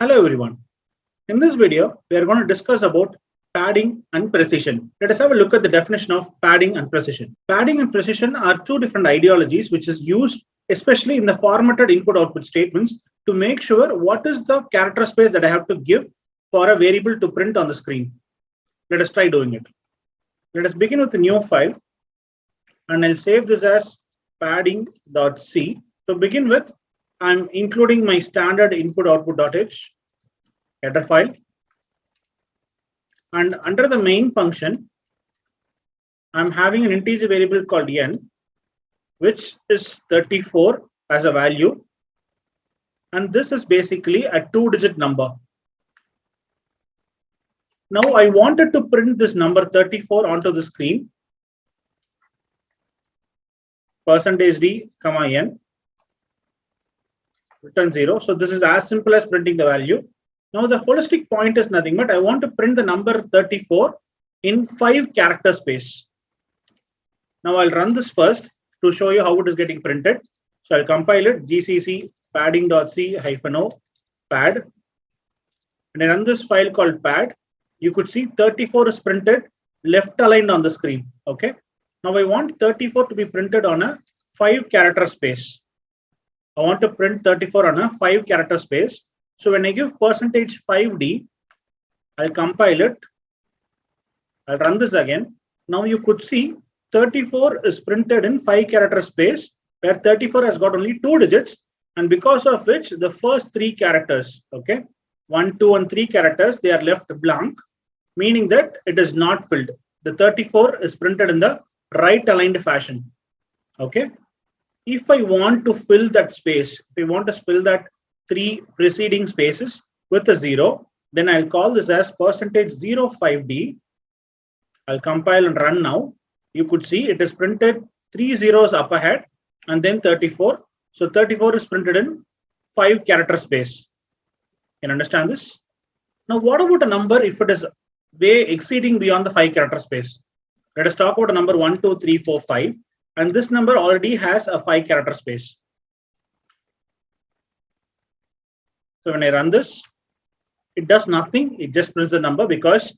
Hello everyone. In this video, we are going to discuss about padding and precision. Let us have a look at the definition of padding and precision. Padding and precision are two different ideologies which is used especially in the formatted input-output statements to make sure what is the character space that I have to give for a variable to print on the screen. Let us try doing it. Let us begin with a new file and I'll save this as padding.c. To begin with, I'm including my standard input-output.h header file, and under the main function, I'm having an integer variable called n, which is 34 as a value, and this is basically a 2-digit number. Now I wanted to print this number 34 onto the screen, %d, n, return 0. So this is as simple as printing the value. Now the holistic point is nothing but I want to print the number 34 in 5 character space. Now I'll run this first to show you how it is getting printed. So I'll compile it, gcc padding.c-o pad. And I run this file called pad. You could see 34 is printed left aligned on the screen. Okay. Now I want 34 to be printed on a 5 character space. I want to print 34 on a 5 character space. So when I give %5d, I'll compile it. I'll run this again. Now you could see 34 is printed in 5 character space where 34 has got only 2 digits, and because of which the first 3 characters, okay, 1, 2, and 3 characters, they are left blank, meaning that it is not filled. The 34 is printed in the right aligned fashion. Okay. If I want to fill that space, if I want to fill that 3 preceding spaces with a 0, then I'll call this as %05d. I'll compile and run now. You could see it is printed 3 zeros up ahead and then 34. So 34 is printed in 5 character space. Can you understand this? Now, what about a number if it is way exceeding beyond the 5 character space? Let us talk about a number 1, 2, 3, 4, 5. And this number already has a 5 character space. So when I run this, it does nothing. It just prints the number because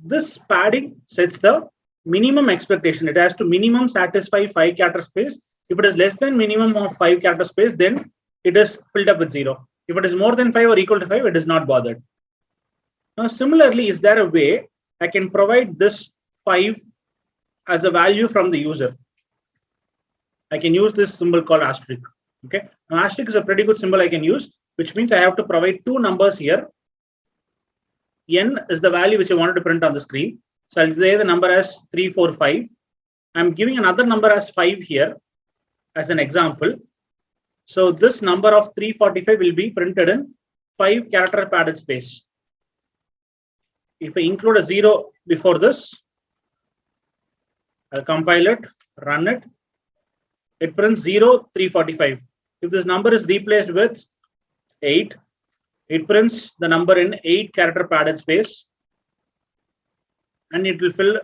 this padding sets the minimum expectation. It has to minimum satisfy 5 character space. If it is less than minimum of 5 character space, then it is filled up with 0. If it is more than 5 or equal to 5, it is not bothered. Now, similarly, is there a way I can provide this 5 as a value from the user? I can use this symbol called asterisk. Okay. Now, asterisk is a pretty good symbol I can use, which means I have to provide 2 numbers here. N is the value which I wanted to print on the screen. So I'll say the number as 345. I'm giving another number as 5 here as an example. So this number of 345 will be printed in 5 character padded space. If I include a 0 before this, I'll compile it, run it. It prints 0, 345. If this number is replaced with 8, it prints the number in 8 character padded space and it will fill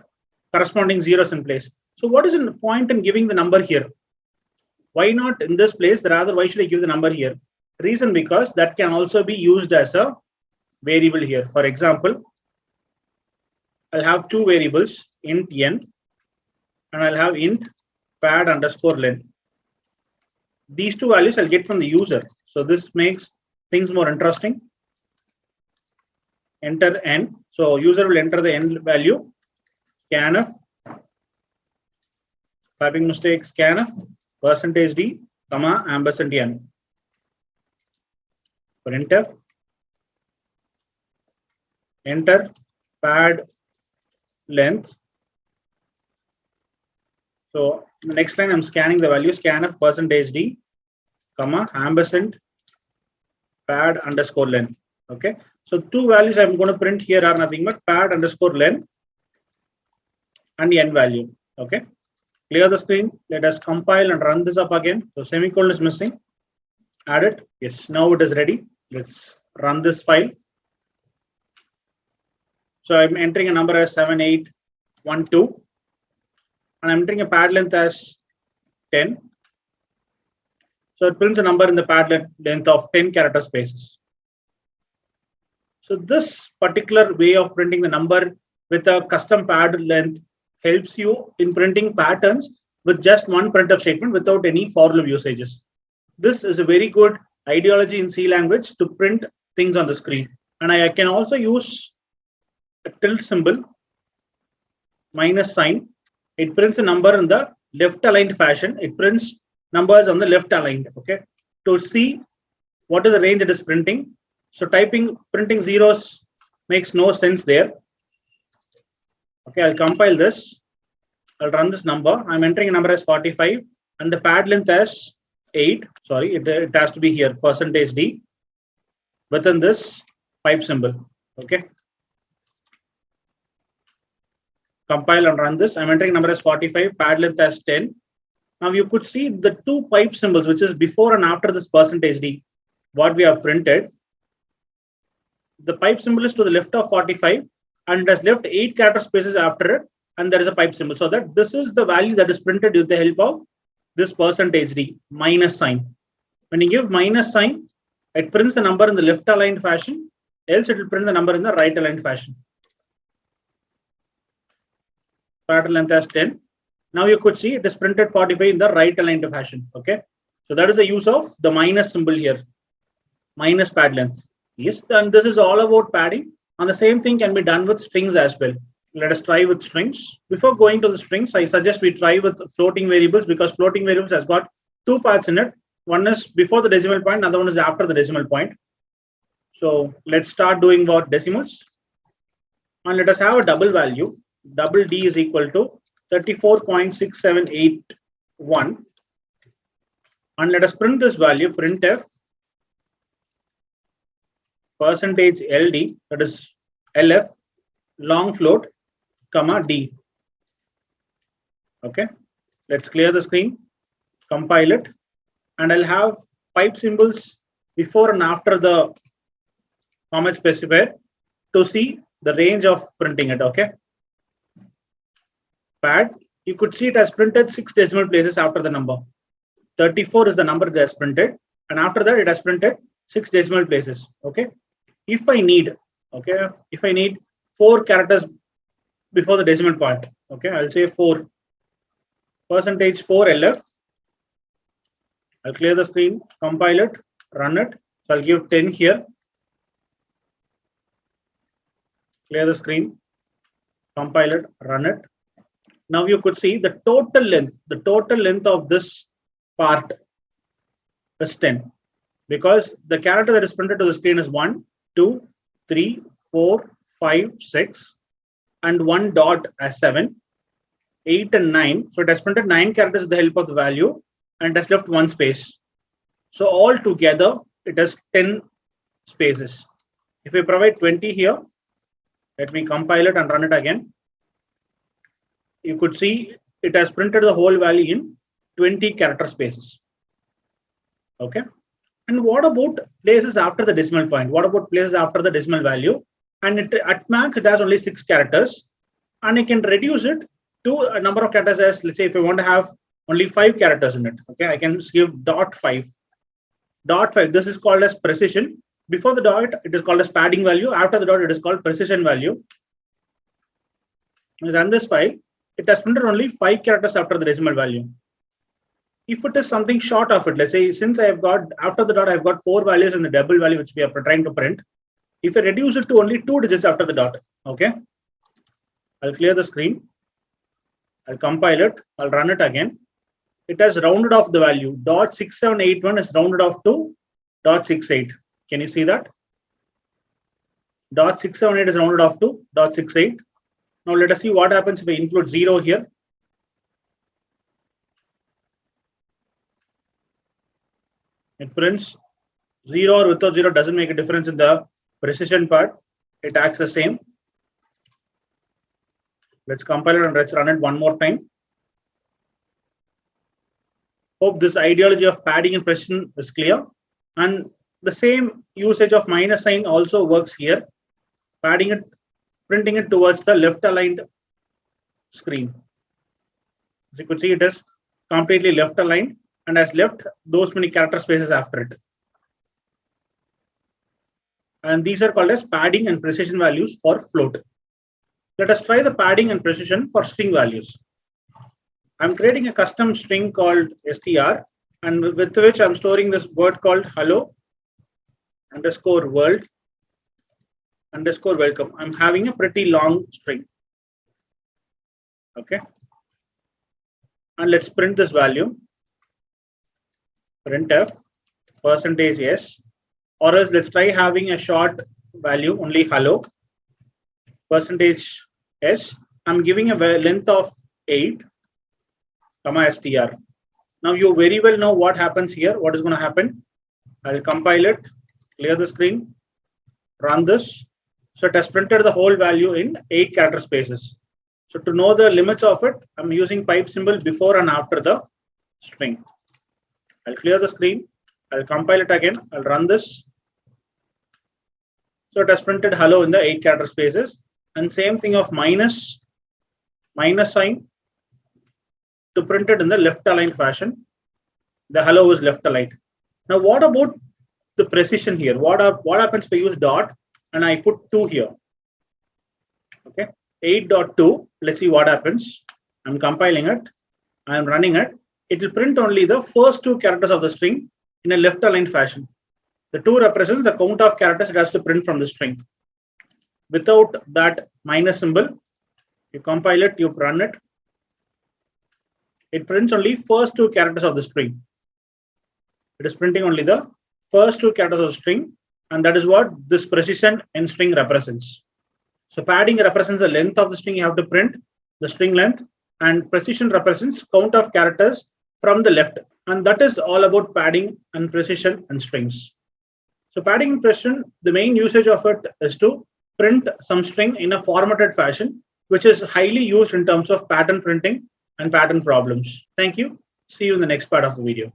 corresponding zeros in place. So what is the point in giving the number here? Why not in this place? Rather, why should I give the number here? Reason because that can also be used as a variable here. For example, I'll have 2 variables, int n, and I'll have int pad_length. These 2 values I'll get from the user. So this makes things more interesting. Enter n. So user will enter the n value. Scanf. Typing mistake. Scanf. %d, %n. Printf. Enter pad length. So in the next line, I'm scanning the value. Scanf %d, ampersand pad_length. Okay. So 2 values I'm going to print here are nothing but pad_length and n value. Okay. Clear the screen. Let us compile and run this up again. So semicolon is missing. Add it. Yes. Now it is ready. Let's run this file. So I'm entering a number as 7812. And I'm entering a pad length as 10. So it prints a number in the pad length of 10 character spaces. So this particular way of printing the number with a custom pad length helps you in printing patterns with just one printf statement without any for loop usages. This is a very good ideology in C language to print things on the screen. And I can also use a tilde symbol, minus sign. It prints a number in the left aligned fashion. It prints numbers on the left aligned. Okay. To see what is the range it is printing. So printing zeros makes no sense there. Okay, I'll compile this. I'll run this number. I'm entering a number as 45 and the pad length as 8. Sorry, it has to be here, %d within this pipe symbol. Okay. Compile and run this. I'm entering number as 45, pad length as 10. Now you could see the two pipe symbols, which is before and after this %d, what we have printed. The pipe symbol is to the left of 45 and it has left 8 character spaces after it, and there is a pipe symbol. So that this is the value that is printed with the help of this %d minus sign. When you give minus sign, it prints the number in the left aligned fashion, else it will print the number in the right aligned fashion. Pattern length as 10. Now you could see it is printed 45 in the right aligned fashion. Okay. So that is the use of the minus symbol here. Minus pad length. Yes, and this is all about padding. And the same thing can be done with strings as well. Let us try with strings. Before going to the strings, I suggest we try with floating variables, because floating variables has got two parts in it. One is before the decimal point, another one is after the decimal point. So let's start doing what decimals. And let us have a double value. Double D is equal to 34.6781. And let us print this value, printf %LD, that is LF, long float, comma D. Okay, let's clear the screen, compile it, and I'll have pipe symbols before and after the format specifier to see the range of printing it. Okay, pad, you could see it has printed 6 decimal places after the number. 34 is the number that has printed, and after that it has printed 6 decimal places. Okay, if I need 4 characters before the decimal point, okay, I'll say 4 %4 LF. I'll clear the screen, compile it, run it. So I'll give 10 here. Clear the screen, compile it, run it. Now you could see the total length of this part is 10, because the character that is printed to the screen is 1, 2, 3, 4, 5, 6, and 1 dot as 7, 8, and 9. So it has printed 9 characters with the help of the value, and it has left 1 space. So all together, it has 10 spaces. If we provide 20 here, let me compile it and run it again. You could see it has printed the whole value in 20 character spaces. Okay. And what about places after the decimal point? What about places after the decimal value? And at max, it has only 6 characters. And I can reduce it to a number of characters as, let's say, if I want to have only 5 characters in it. Okay, I can give .5. .5, this is called as precision. Before the dot, it is called as padding value. After the dot, it is called precision value. Run this file. It has printed only 5 characters after the decimal value. If it is something short of it, let's say, since I have got after the dot, I've got 4 values in the double value which we are trying to print. If I reduce it to only 2 digits after the dot, okay, I'll clear the screen. I'll compile it. I'll run it again. It has rounded off the value. .6781 is rounded off to .68. Can you see that? .678 is rounded off to .68. Now let us see what happens if I include 0 here. It prints 0 or without 0 doesn't make a difference in the precision part. It acts the same. Let's compile it and let's run it one more time. Hope this ideology of padding and precision is clear. And the same usage of minus sign also works here. Padding it, printing it towards the left aligned screen. As you could see, it is completely left aligned and has left those many character spaces after it. And these are called as padding and precision values for float. Let us try the padding and precision for string values. I'm creating a custom string called str, and with which I'm storing this word called hello underscore world underscore welcome. I'm having a pretty long string. Okay. And let's print this value. Printf %s, or else let's try having a short value, only hello %s. I'm giving a length of 8, comma str. Now you very well know what happens here. What is going to happen? I'll compile it, clear the screen, run this. So it has printed the whole value in 8 character spaces. So to know the limits of it, I'm using pipe symbol before and after the string. I'll clear the screen. I'll compile it again. I'll run this. So it has printed hello in the 8 character spaces, and same thing of minus sign to print it in the left aligned fashion. The hello is left aligned. Now, what about the precision here? What happens if I use dot and I put 2 here? Okay, 8.2. Let's see what happens. I'm compiling it. I'm running it. It will print only the first 2 characters of the string in a left aligned fashion. The 2 represents the count of characters it has to print from the string. Without that minus symbol, you compile it, you run it. It prints only first 2 characters of the string. It is printing only the first 2 characters of the string, and that is what this precision in string represents. So padding represents the length of the string you have to print, the string length, and precision represents count of characters from the left. And that is all about padding and precision and strings. So padding and precision, the main usage of it is to print some string in a formatted fashion, which is highly used in terms of pattern printing and pattern problems. Thank you. See you in the next part of the video.